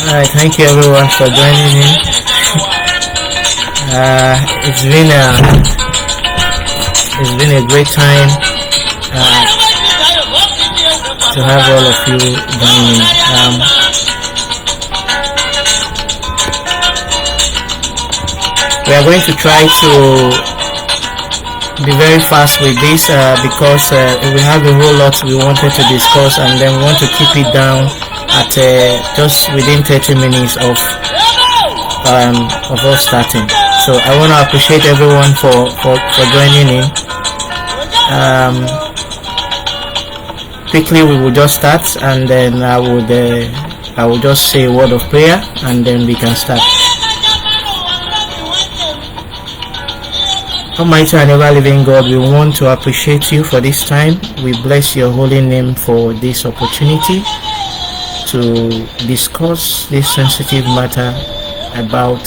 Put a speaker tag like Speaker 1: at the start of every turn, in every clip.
Speaker 1: Alright, thank you everyone for joining in. It's been a great time to have all of you joining. We are going to try to be very fast with this because we have a whole lot we wanted to discuss, and then we want to keep it down at just within 30 minutes of us starting. So I want to appreciate everyone for joining in. Quickly we will just start, and then I will just say a word of prayer, and then we can start. Almighty and ever-living God, we want to appreciate you for this time. We bless your holy name for this opportunity to discuss this sensitive matter about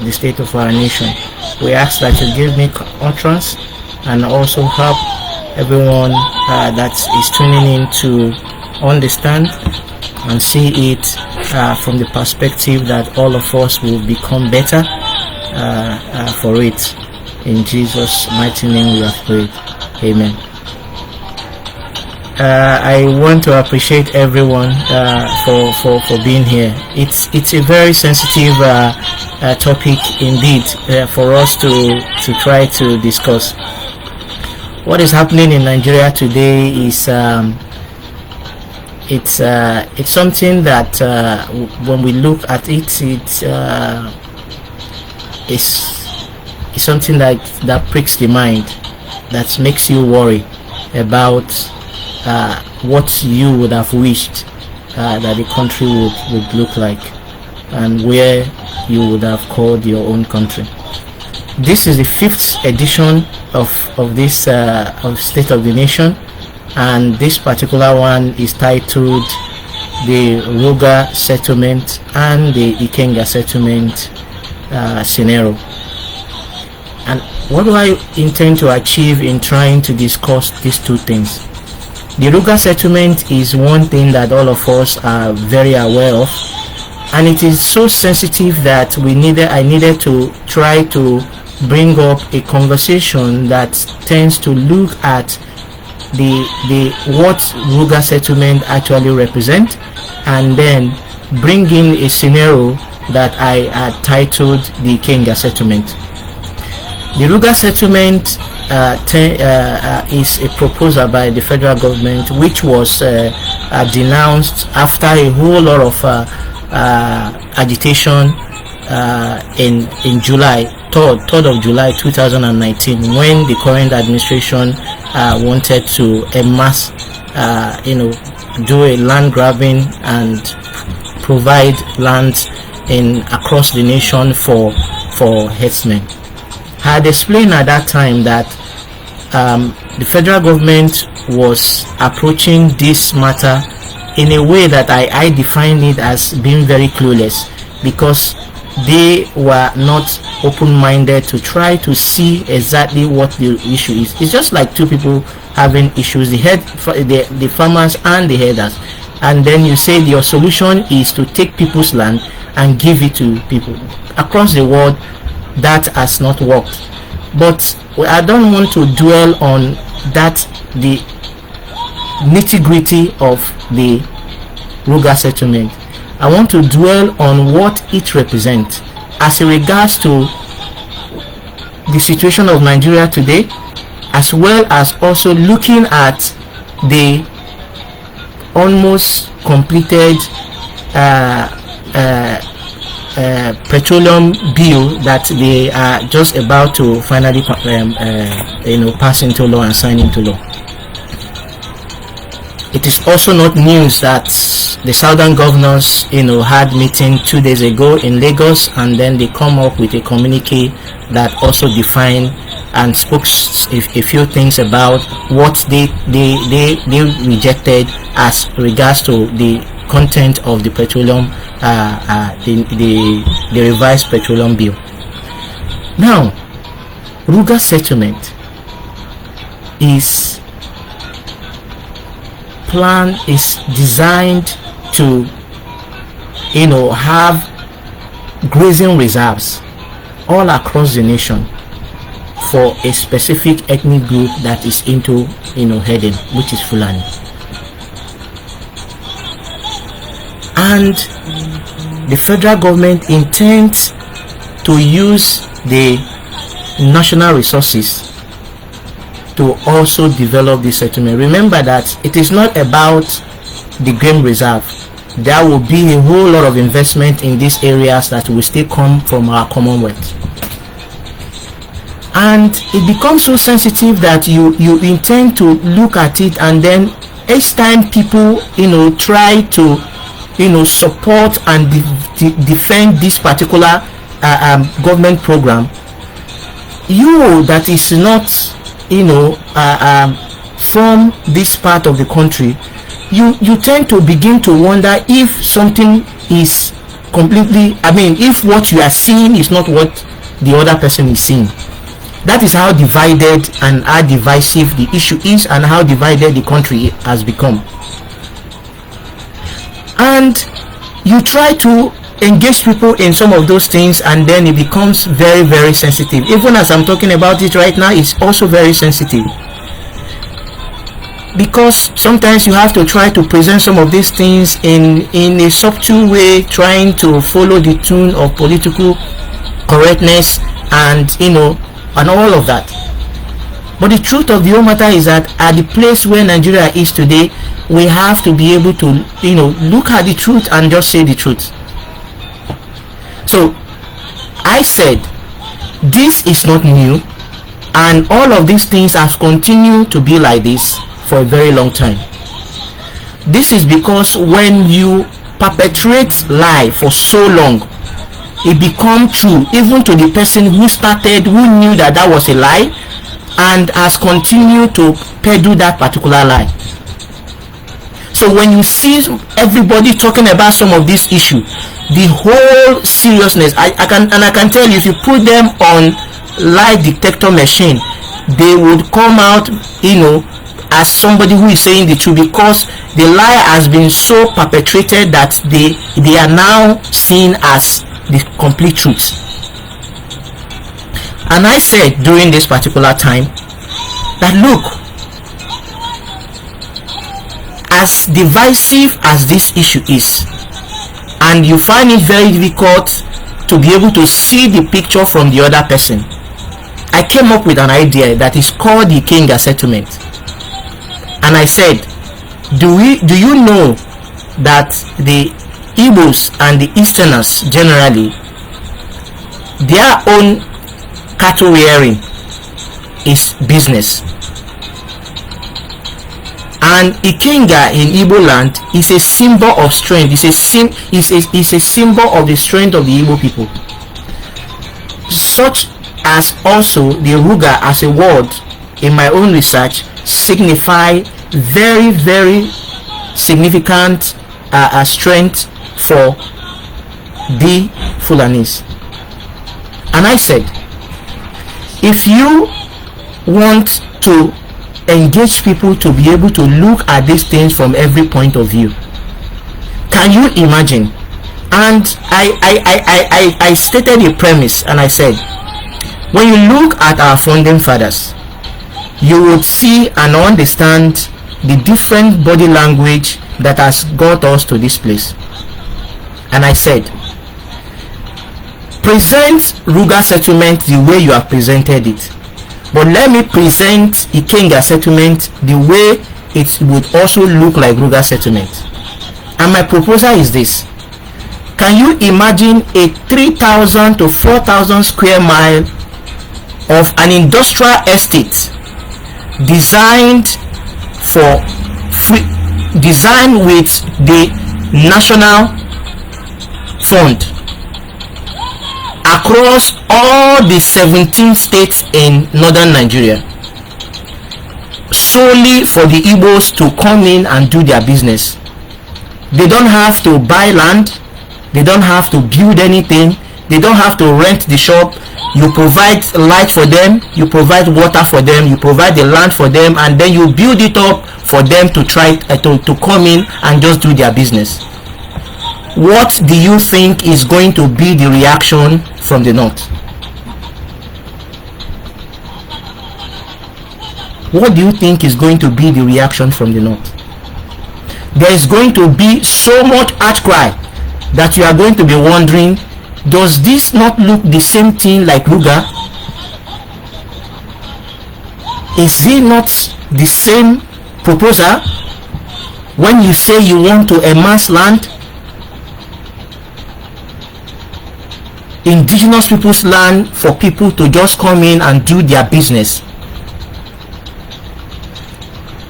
Speaker 1: the state of our nation. We ask that you give me utterance and also help everyone that is tuning in to understand and see it from the perspective that all of us will become better for it. In Jesus' mighty name we have prayed. Amen. I want to appreciate everyone for being here. It's a very sensitive topic indeed for us to try to discuss. What is happening in Nigeria today is it's something that when we look at it, it's something that pricks the mind, that makes you worry about what you would have wished that the country would look like, and where you would have called your own country. This is the 5th edition of this of State of the Nation, and this particular one is titled the RUGA settlement and the IKENGA settlement scenario. And what do I intend to achieve in trying to discuss these two things? The RUGA settlement is one thing that all of us are very aware of, and it is so sensitive that I needed to try to bring up a conversation that tends to look at what RUGA settlement actually represent, and then bring in a scenario that I titled the IKENGA settlement. The RUGA settlement is a proposal by the federal government, which was denounced after a whole lot of agitation in July 3rd of July 2019, when the current administration wanted to mass do a land grabbing and provide lands across the nation for herdsmen. I had explained at that time that the federal government was approaching this matter in a way that I defined it as being very clueless, because they were not open-minded to try to see exactly what the issue is. It's just like two people having issues, the farmers and the herders, and then you say your solution is to take people's land and give it to people. Across the world, that has not worked. But I don't want to dwell on that, the nitty-gritty of the RUGA settlement. I want to dwell on what it represents as regards to the situation of Nigeria today, as well as also looking at the almost completed petroleum bill that they are just about to finally pass into law and sign into law. It is also not news that the southern governors had meeting 2 days ago in Lagos, and then they come up with a communique that also defined and spoke a few things about what they rejected as regards to the content of the petroleum the revised petroleum bill. Now, RUGA settlement is designed to have grazing reserves all across the nation for a specific ethnic group that is into herding, which is Fulani. And the federal government intends to use the national resources to also develop this settlement. Remember that it is not about the game reserve. There will be a whole lot of investment in these areas that will still come from our commonwealth. And it becomes so sensitive that you intend to look at it, and then each time people try to support and defend this particular government program, that is not from this part of the country, you tend to begin to wonder if something is completely, if what you are seeing is not what the other person is seeing. That is how divided and how divisive the issue is, and how divided the country has become. And you try to engage people in some of those things, and then it becomes very, very sensitive. Even as I'm talking about it right now, it's also very sensitive, because sometimes you have to try to present some of these things in a subtle way, trying to follow the tune of political correctness and and all of that. But the truth of the whole matter is that at the place where Nigeria is today, we have to be able to look at the truth and just say the truth. So I said this is not new, and all of these things have continued to be like this for a very long time. This is because when you perpetrate lie for so long, it becomes true, even to the person who knew that was a lie and has continued to peddle that particular lie. So when you see everybody talking about some of these issues, the whole seriousness, I can tell you, if you put them on lie detector machine, they would come out as somebody who is saying the truth, because the lie has been so perpetrated that they are now seen as the complete truth. And I said during this particular time that, look, as divisive as this issue is, and you find it very difficult to be able to see the picture from the other person, I came up with an idea that is called the IKENGA settlement. And I said, do you know that the Igbos and the Easterners generally, their own cattle rearing is business, and IKENGA in Igbo land is a symbol of strength. It's a symbol of the strength of the Igbo people, such as also the RUGA as a word in my own research signify very, very significant strength for the Fulanis. And I said, if you want to engage people to be able to look at these things from every point of view, can you imagine? And I stated a premise, and I said, when you look at our founding fathers, you would see and understand the different body language that has got us to this place. And I said, present RUGA settlement the way you have presented it, but let me present IKENGA settlement the way it would also look like RUGA settlement. And my proposal is this: can you imagine a 3,000 to 4,000 square mile of an industrial estate designed with the national fund across all the 17 states in northern Nigeria, solely for the Igbos to come in and do their business? They don't have to buy land, they don't have to build anything, they don't have to rent the shop. You provide light for them, you provide water for them, you provide the land for them, and then you build it up for them to try to come in and just do their business. what do you think is going to be the reaction from the north? What do you think is going to be the reaction from the north? There is going to be so much outcry that you are going to be wondering, does this not look the same thing like RUGA? Is it not the same proposal? When you say you want to amass land, indigenous people's land, for people to just come in and do their business,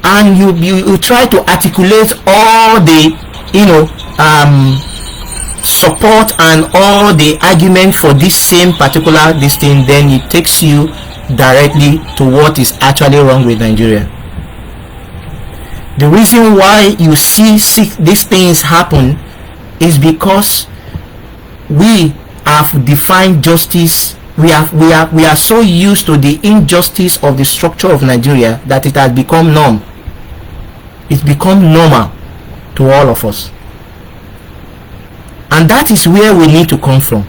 Speaker 1: and you try to articulate all the support and all the argument for this same particular this thing, then it takes you directly to what is actually wrong with Nigeria. The reason why you see these things happen is because we have defined justice. We are so used to the injustice of the structure of Nigeria that it has become norm. It's become normal to all of us, and that is where we need to come from.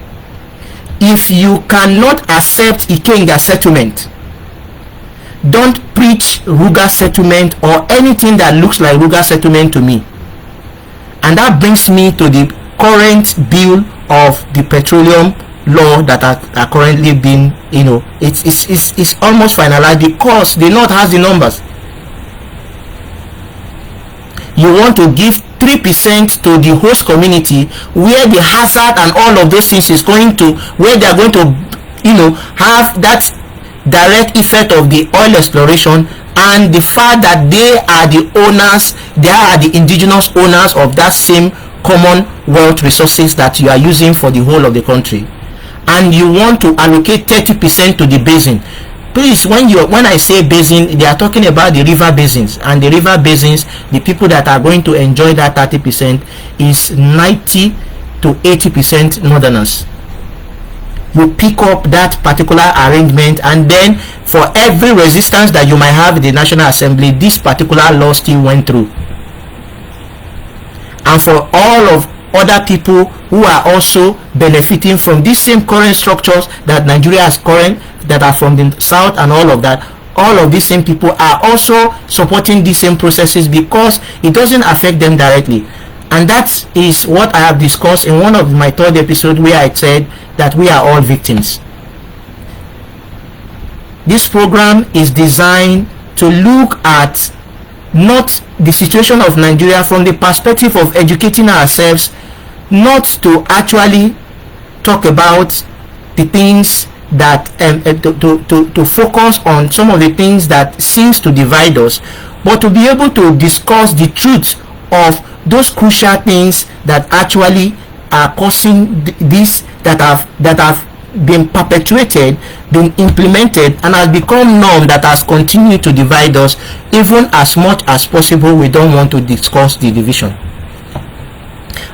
Speaker 1: If you cannot accept IKENGA settlement, don't preach RUGA settlement or anything that looks like RUGA settlement to me. And that brings me to the current bill of the petroleum law that are currently being, it's almost finalized because the North has the numbers. You want to give 3% to the host community, where the hazard and all of those things is going to, where they are going to have that direct effect of the oil exploration, and the fact that they are the owners, they are the indigenous owners of that same commonwealth resources that you are using for the whole of the country, and you want to allocate 30% to the basin. Please, when I say basin, they are talking about the river basins, and the river basins, the people that are going to enjoy that 30% is 90 to 80% northerners. You pick up that particular arrangement, and then for every resistance that you might have in the National Assembly, this particular law still went through. And for all of other people who are also benefiting from these same current structures that Nigeria has current, that are from the south and all of that, all of these same people are also supporting these same processes because it doesn't affect them directly. And that is what I have discussed in one of my third episode, where I said that we are all victims. This program is designed to look at not the situation of Nigeria from the perspective of educating ourselves, not to actually talk about the things that to focus on some of the things that seems to divide us, but to be able to discuss the truth of those crucial things that actually are causing this, that have been perpetuated, been implemented, and has become norm, that has continued to divide us. Even as much as possible, we don't want to discuss the division.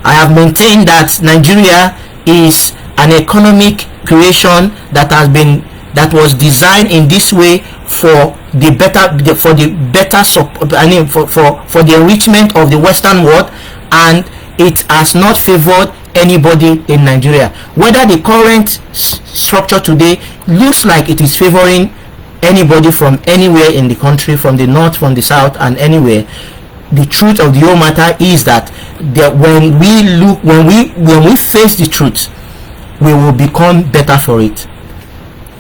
Speaker 1: I have maintained that Nigeria is an economic creation that was designed in this way for the enrichment of the Western world, and it has not favored anybody in Nigeria. Whether the current structure today looks like it is favoring anybody from anywhere in the country, from the north, from the south, and anywhere, the truth of the whole matter is that when we face the truth, we will become better for it.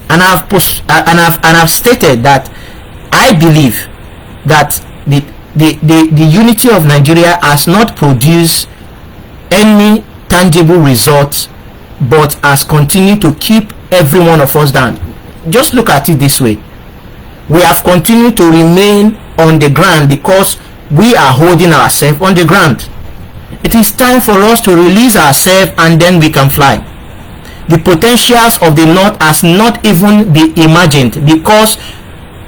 Speaker 1: And I've stated that I believe that the unity of Nigeria has not produced any tangible results, but has continued to keep every one of us down. Just look at it this way: we have continued to remain on the ground because we are holding ourselves on the ground. It is time for us to release ourselves, and then we can fly. The potentials of the north has not even been imagined because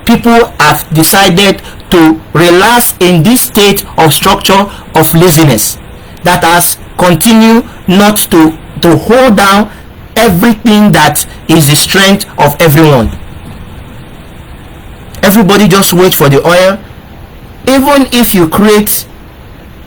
Speaker 1: people have decided to relax in this state of structure of laziness that has continued not to hold down everything that is the strength of everyone. Everybody just wait for the oil. Even if you create,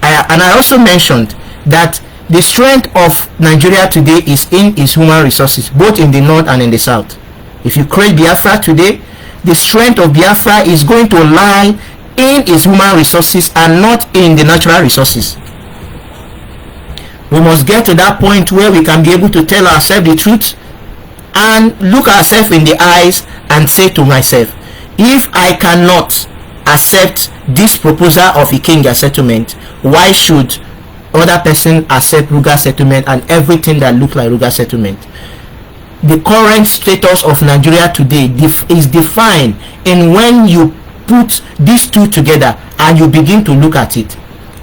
Speaker 1: and I also mentioned that The strength of Nigeria today is in its human resources, both in the north and in the south. If you create Biafra today, the strength of Biafra is going to lie in its human resources and not in the natural resources. We must get to that point where we can be able to tell ourselves the truth and look ourselves in the eyes and say to myself, if I cannot accept this proposal of IKENGA settlement, why should other person accept RUGA settlement and everything that looks like RUGA settlement? The current status of Nigeria today is defined in when you put these two together and you begin to look at it.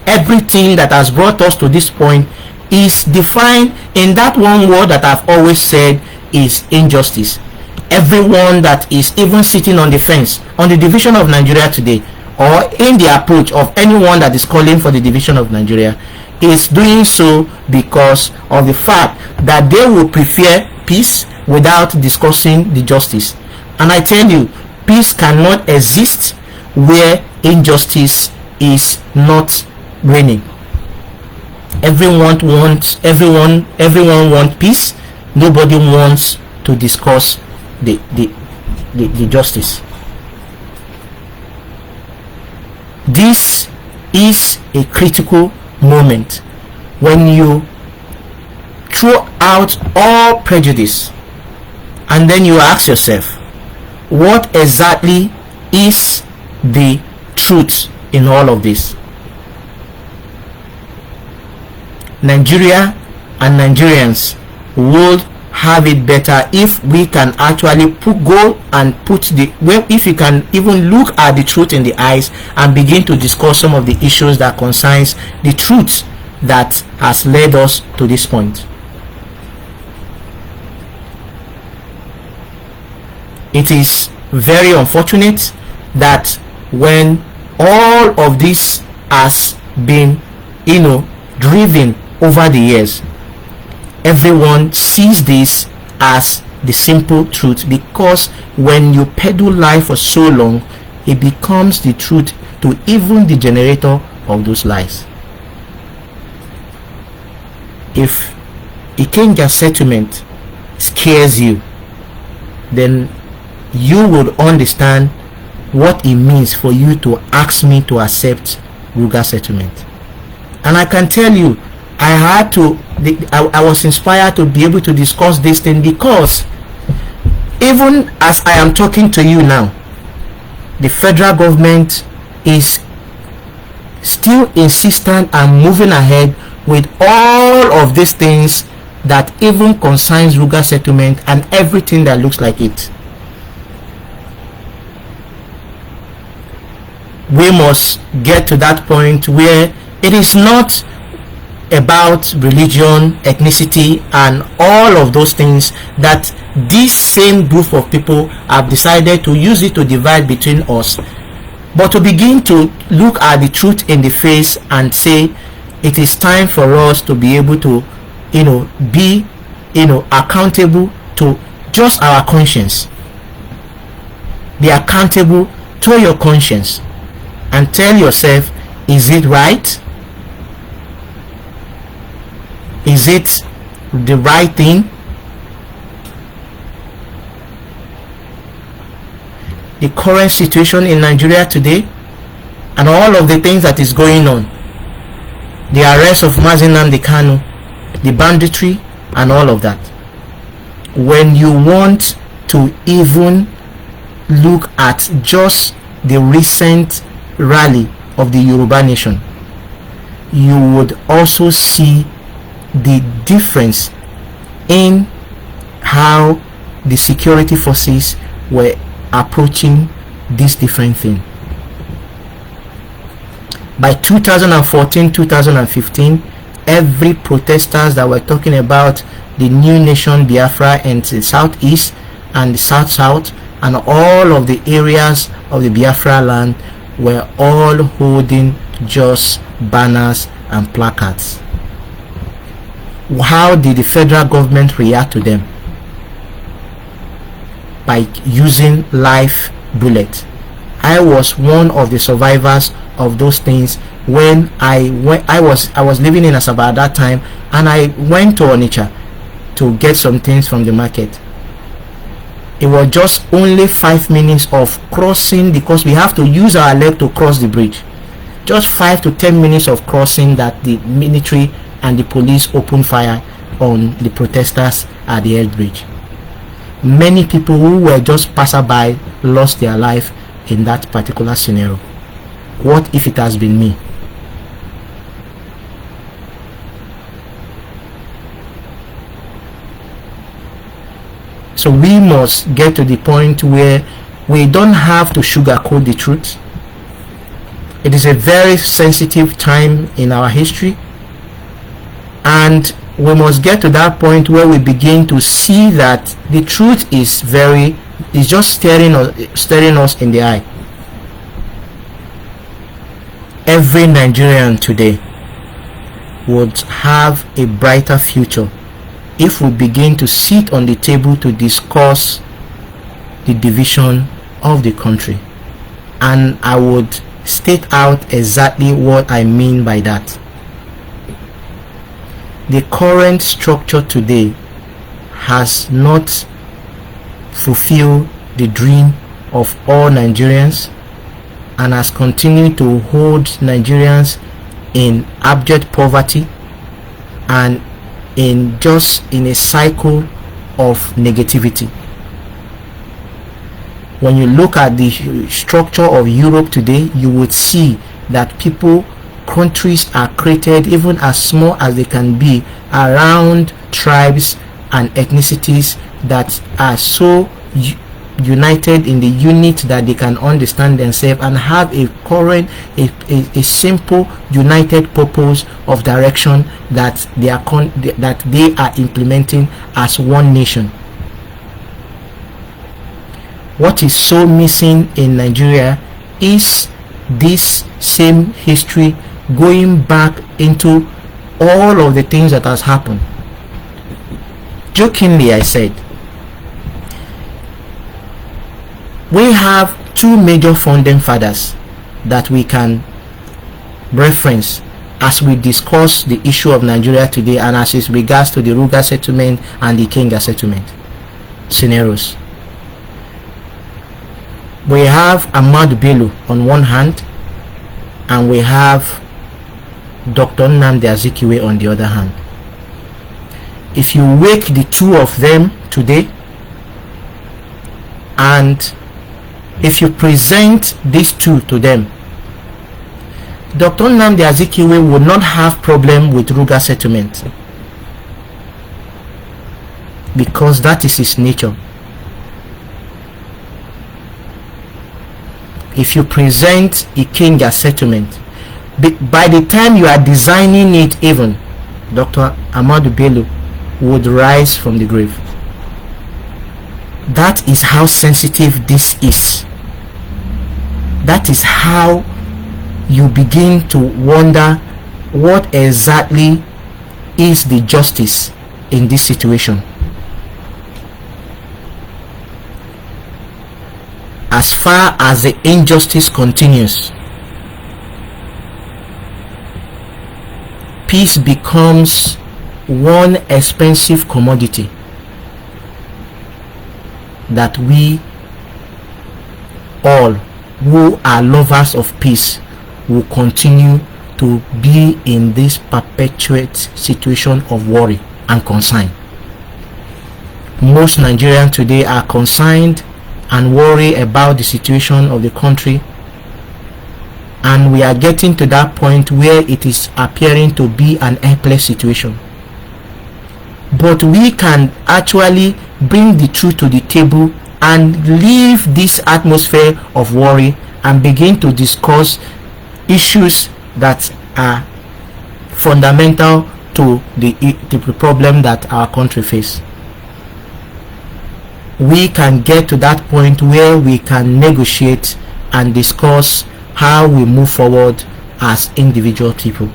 Speaker 1: Everything that has brought us to this point is defined in that one word that I've always said is injustice. Everyone that is even sitting on the fence on the division of Nigeria today, or in the approach of anyone that is calling for the division of Nigeria, is doing so because of the fact that they will prefer peace without discussing the justice. And I tell you, peace cannot exist where injustice is not reigning. Everyone wants peace. Nobody wants to discuss the justice. This is a critical moment when you throw out all prejudice and then you ask yourself, what exactly is the truth in all of this? Nigeria and Nigerians would have it better if we can actually if you can even look at the truth in the eyes and begin to discuss some of the issues that concerns the truth that has led us to this point. It is very unfortunate that when all of this has been driven over the years, everyone sees this as the simple truth, because when you peddle lies for so long, it becomes the truth to even the generator of those lies. If IKENGA settlement scares you, then you would understand what it means for you to ask me to accept RUGA settlement. And I can tell you, I was inspired to be able to discuss this thing because even as I am talking to you now, the federal government is still insistent and moving ahead with all of these things that even concerns RUGA settlement and everything that looks like it. We must get to that point where it is not about religion, ethnicity, and all of those things that this same group of people have decided to use it to divide between us, but to begin to look at the truth in the face and say it is time for us to be able to be accountable to just our conscience. Be accountable to your conscience and tell yourself, is it right? Is it the right thing? The current situation in Nigeria today and all of the things that is going on, the arrest of Mazi Nnamdi Kanu, the banditry and all of that, when you want to even look at just the recent rally of the Yoruba nation, you would also see the difference in how the security forces were approaching this different thing. By 2014-2015, every protesters that were talking about the new nation Biafra in the southeast and the south and all of the areas of the Biafra land were all holding just banners and placards. How did the federal government react to them? By using live bullets. I was one of the survivors of those things when I was living in Asaba at that time, and I went to Onitsha to get some things from the market. It was just only 5 minutes of crossing, because we have to use our leg to cross the bridge. Just 5 to 10 minutes of crossing that the military and the police opened fire on the protesters at the air bridge. Many people who were just passerby lost their life in that particular scenario. What if it has been me? So we must get to the point where we don't have to sugarcoat the truth. It is a very sensitive time in our history, and we must get to that point where we begin to see that the truth is just staring us in the eye. Every Nigerian today would have a brighter future if we begin to sit on the table to discuss the division of the country. And I would state out exactly what I mean by that. The current structure today has not fulfilled the dream of all Nigerians, and has continued to hold Nigerians in abject poverty and in a cycle of negativity. When you look at the structure of Europe today, you would see that countries are created, even as small as they can be, around tribes and ethnicities that are so united in the unit that they can understand themselves and have a simple united purpose of direction that they are implementing as one nation. What is so missing in Nigeria is this same history, going back into all of the things that has happened. Jokingly, I said, we have two major founding fathers that we can reference as we discuss the issue of Nigeria today, and as it regards to the RUGA settlement and the IKENGA settlement scenarios. We have Ahmadu Bello on one hand, and we have Dr. Nnamdi Azikiwe on the other hand. If you wake the two of them today, and if you present these two to them, Dr. Nnamdi Azikiwe would not have problem with RUGA settlement, because that is his nature. If you present IKENGA settlement, by the time you are designing it, even Dr. Ahmadu Bello would rise from the grave. That is how sensitive this is. That is how you begin to wonder what exactly is the justice in this situation. As far as the injustice continues, peace becomes one expensive commodity that we all who are lovers of peace will continue to be in this perpetuate situation of worry and concern. Most Nigerians today are concerned and worry about the situation of the country, and we are getting to that point where it is appearing to be an helpless situation. But we can actually bring the truth to the table and leave this atmosphere of worry and begin to discuss issues that are fundamental to the problem that our country faces. We can get to that point where we can negotiate and discuss how we move forward as individual people.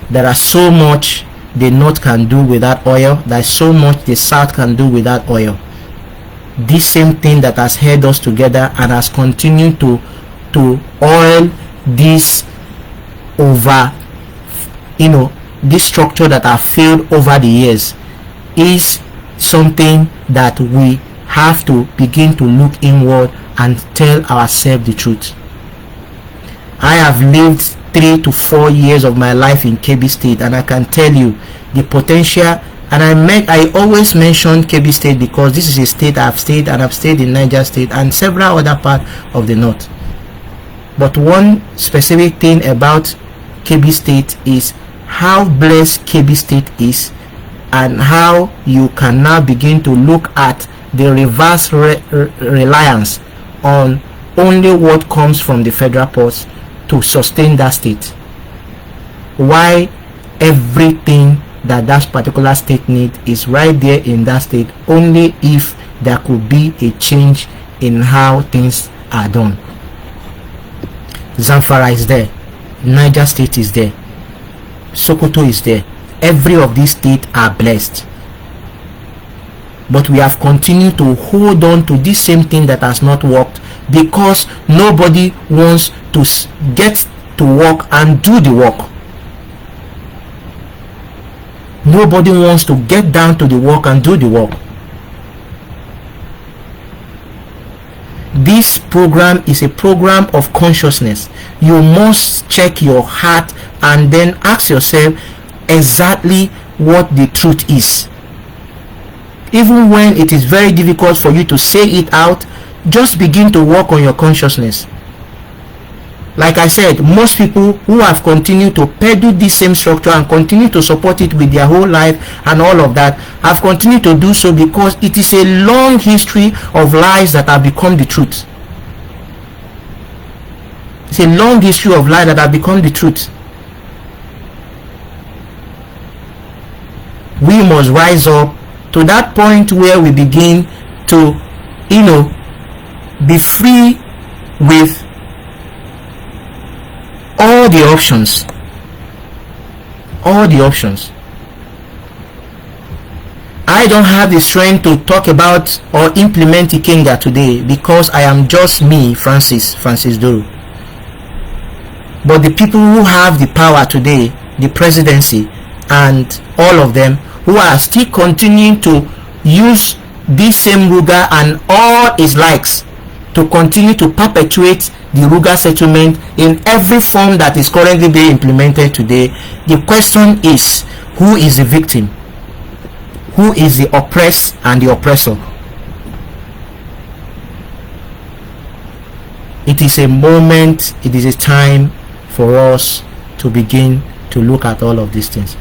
Speaker 1: There are so much the North can do without oil. There is so much the South can do without oil. This same thing that has held us together and has continued to to oil this over, this structure that have failed over the years is something that we have to begin to look inward and tell ourselves the truth. I have lived 3 to 4 years of my life in Kebbi State, and I can tell you the potential. And I always mention Kebbi State because this is a state I've stayed, and I've stayed in Niger State and several other parts of the north. But one specific thing about Kebbi State is how blessed Kebbi State is, and how you can now begin to look at the reverse reliance on only what comes from the federal ports to sustain that state. Why everything that particular state need is right there in that state, only if there could be a change in how things are done. Zamfara is there, Niger State is there, Sokoto is there. Every of these states are blessed, but we have continued to hold on to this same thing that has not worked because nobody wants to get to work and do the work. Nobody wants to get down to the work and do the work. This program is a program of consciousness. You must check your heart and then ask yourself exactly what the truth is. Even when it is very difficult for you to say it out, just begin to work on your consciousness. Like I said, most people who have continued to peddle this same structure and continue to support it with their whole life and all of that have continued to do so because it is a long history of lies that have become the truth. It's a long history of lies that have become the truth. We must rise up to that point where we begin to, be free with all the options. I don't have the strength to talk about or implement IKENGA today because I am just me, Francis Duru. But the people who have the power today, the presidency and all of them, who are still continuing to use this same RUGA and all its likes to continue to perpetuate the RUGA settlement in every form that is currently being implemented today. The question is, who is the victim? Who is the oppressed and the oppressor? It is a moment, it is a time for us to begin to look at all of these things.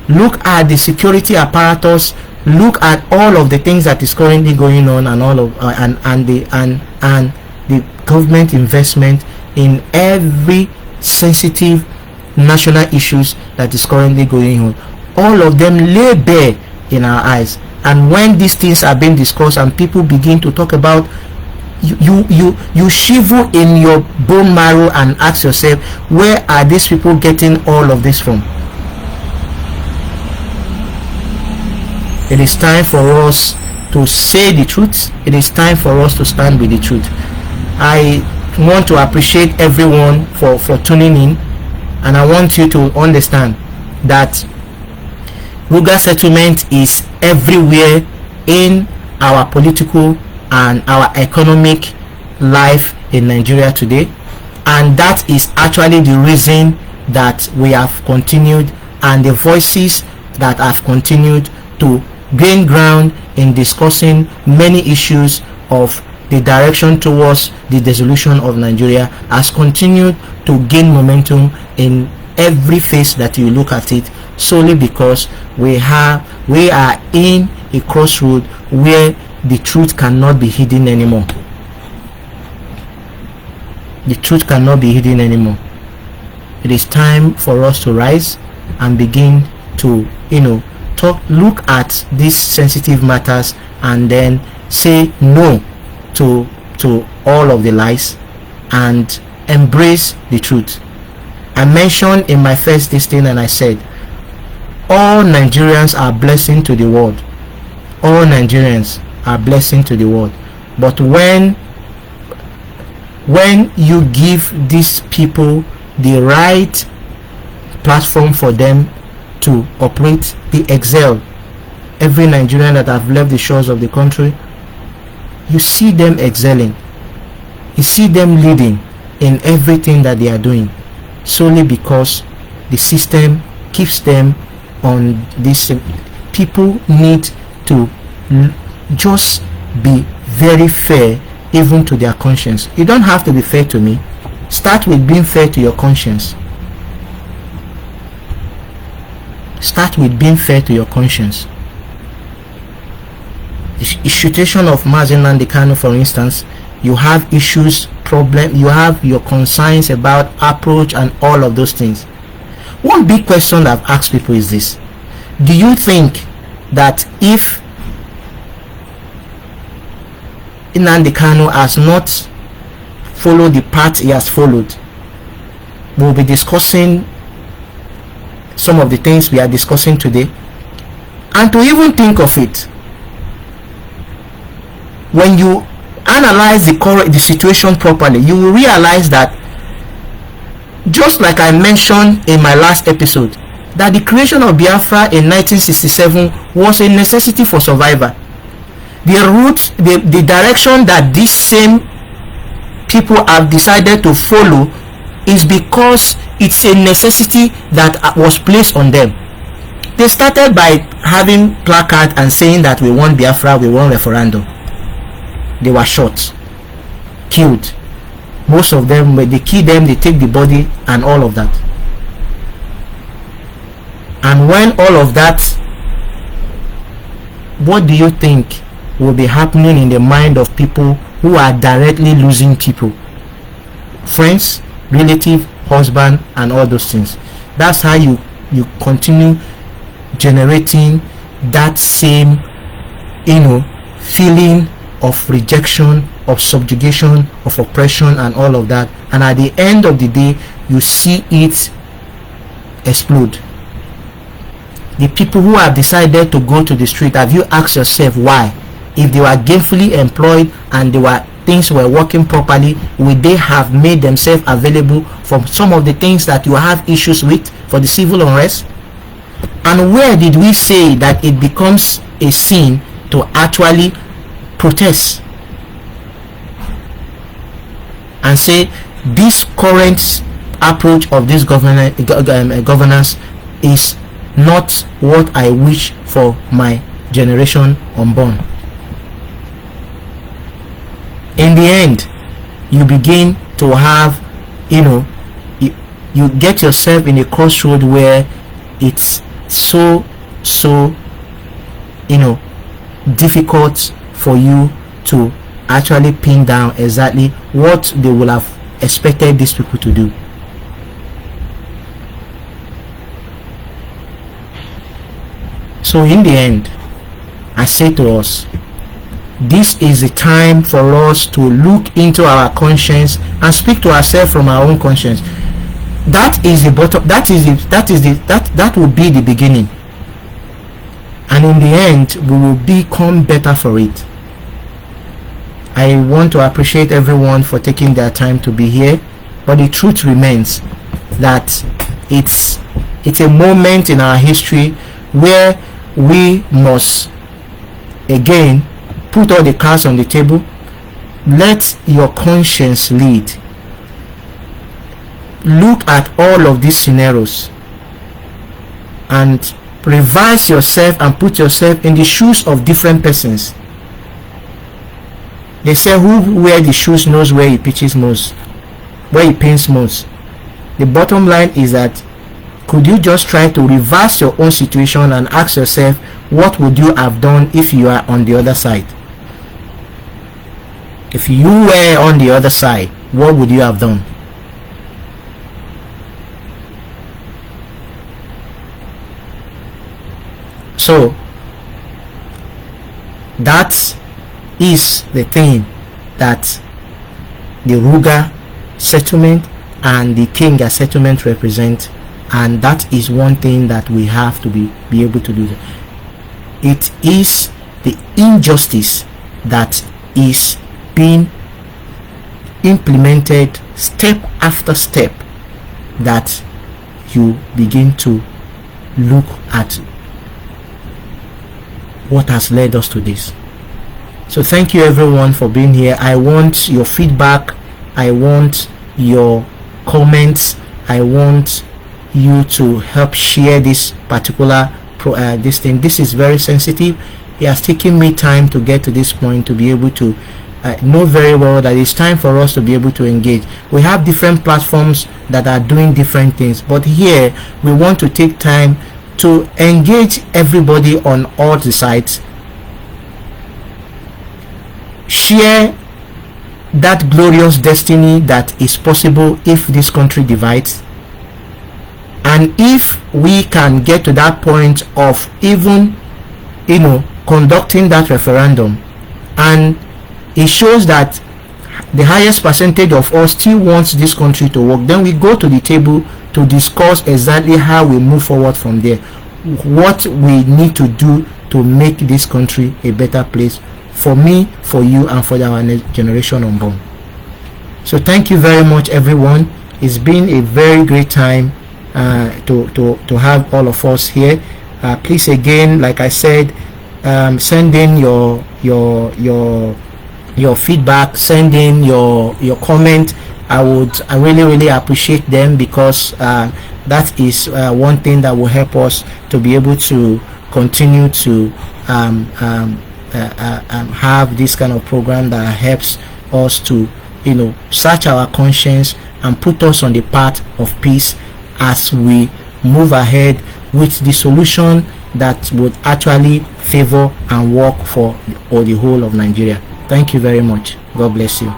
Speaker 1: Look at the security apparatus, look at all of the things that is currently going on, and all of and the government investment in every sensitive national issues that is currently going on. All of them lay bare in our eyes, and when these things are being discussed and people begin to talk about, you shiver in your bone marrow and ask yourself, where are these people getting all of this from? It is time for us to say the truth. It is time for us to stand with the truth. I want to appreciate everyone for tuning in, and I want you to understand that RUGA settlement is everywhere in our political and our economic life in Nigeria today, and that is actually the reason that we have continued, and the voices that have continued to gain ground in discussing many issues of the direction towards the dissolution of Nigeria has continued to gain momentum in every phase that you look at it, solely because we are in a crossroad where the truth cannot be hidden anymore. The truth cannot be hidden anymore. It is time for us to rise and begin to look at these sensitive matters and then say no to all of the lies and embrace the truth. I mentioned in my first listing, and I said all Nigerians are blessing to the world. All Nigerians are blessing to the world. But when when you give these people the right platform for them to operate, they excel. Every Nigerian that have left the shores of the country, you see them excelling, you see them leading in everything that they are doing, solely because the system keeps them on this. People need to just be very fair, even to their conscience. You don't have to be fair to me. Start with being fair to your conscience. Start with being fair to your conscience. The situation of Mazi Nnamdi Kanu, for instance, you have issues, problem, you have your concerns about approach and all of those things. One big question I've asked people is this: do you think that if Nnamdi Kanu has not followed the path he has followed, we'll be discussing some of the things we are discussing today? And to even think of it, when you analyze the situation properly, you will realize that, just like I mentioned in my last episode, that the creation of Biafra in 1967 was a necessity for survival. The route, the direction that these same people have decided to follow is because it's a necessity that was placed on them. They started by having placards and saying that we want Biafra, we want referendum. They were shot, killed. Most of them, when they kill them, they take the body and all of that. And when all of that, what do you think will be happening in the mind of people who are directly losing people? Friends, relative, husband, and all those things. That's how you continue generating that same, feeling of rejection, of subjugation, of oppression, and all of that. And at the end of the day, you see it explode. The people who have decided to go to the street, have you asked yourself why? If they were gainfully employed and things were working properly, would they have made themselves available for some of the things that you have issues with, for the civil unrest? And where did we say that it becomes a sin to actually protest and say this current approach of this governance is not what I wish for my generation unborn? In the end, you begin to have, you get yourself in a crossroad where it's so difficult for you to actually pin down exactly what they will have expected these people to do. So in the end, I say to us, this is the time for us to look into our conscience and speak to ourselves from our own conscience. That is the bottom. That will be the beginning, and in the end, we will become better for it. I want to appreciate everyone for taking their time to be here, but the truth remains that it's a moment in our history where we must again put all the cards on the table. Let your conscience lead. Look at all of these scenarios and revise yourself and put yourself in the shoes of different persons. They say who wears the shoes knows where he pitches most, where he pains most. The bottom line is that, could you just try to reverse your own situation and ask yourself, what would you have done if you are on the other side? If you were on the other side, what would you have done? So that is the thing that the RUGA settlement and the IKENGA settlement represent, and that is one thing that we have to be able to do. It is the injustice that is being implemented step after step that you begin to look at what has led us to this. So thank you everyone for being here. I want your feedback, I want your comments, I want you to help share this particular this thing. This is very sensitive. It has taken me time to get to this point, to be able to know very well that it's time for us to be able to engage. We have different platforms that are doing different things, but here we want to take time to engage everybody on all the sides, share that glorious destiny that is possible if this country divides. And if we can get to that point of even, conducting that referendum, and it shows that the highest percentage of us still wants this country to work, then we go to the table to discuss exactly how we move forward from there, what we need to do to make this country a better place for me, for you, and for our next generation unborn. So thank you very much everyone. It's been a very great time to have all of us here. Please, again, like I said, send in your feedback, send in your comment. I really appreciate them, because that is one thing that will help us to be able to continue to have this kind of program that helps us to search our conscience and put us on the path of peace as we move ahead with the solution that would actually favor and work for the whole of Nigeria. Thank you very much. God bless you.